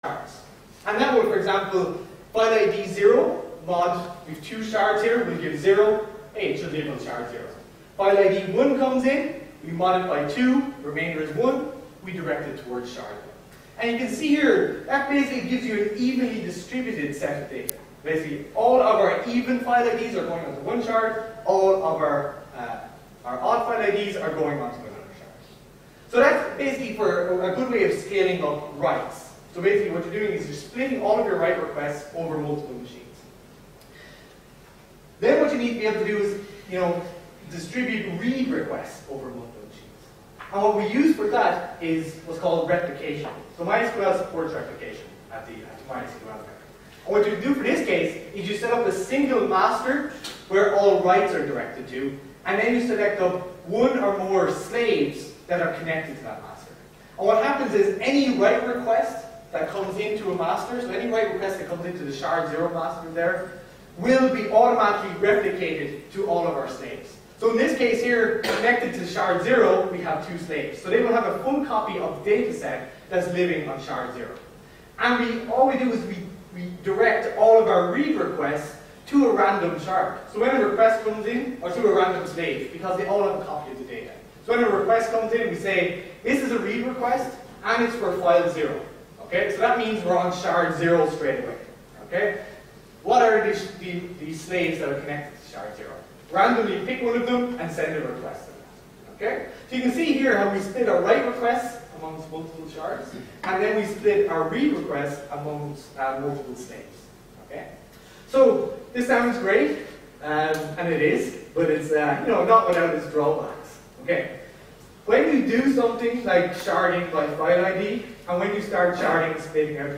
shards. And that would, for example, file ID 0, mod, we have 2 shards here, we'll give 0, hey, it should label shard 0. File ID 1 comes in, we mod it by 2, remainder is 1, we direct it towards shard 1. And you can see here, that basically gives you an evenly distributed set of data. Basically, all of our even file IDs are going onto one shard, all of our odd file IDs are going onto another shard. So that's basically for a good way of scaling up writes. So basically what you're doing is you're splitting all of your write requests over multiple machines. Then what you need to be able to do is, distribute read requests over multiple machines. And what we use for that is what's called replication. So MySQL supports replication at the MySQL level. And what you do for this case is you set up a single master where all writes are directed to, and then you select up one or more slaves that are connected to that master. And what happens is any write request that comes into a master, so any write request that comes into the shard 0 master there, will be automatically replicated to all of our slaves. So in this case here, connected to shard 0, we have 2 slaves. So they will have a full copy of the data set that's living on shard 0. And all we do is we direct all of our read requests to a random shard. So when a request comes in, or to a random slave, because they all have a copy of the data. So when a request comes in, we say, this is a read request, and it's for file 0. Okay, so that means we're on shard 0 straight away. Okay, what are these slaves that are connected to shard 0? Randomly pick one of them and send a request to that. Okay, so you can see here how we split our write requests amongst multiple shards, and then we split our read requests amongst multiple slaves. Okay, so this sounds great, and it is, but it's not without its drawbacks. Okay, when you do something like sharding by file ID, and when you start sharding and splitting out your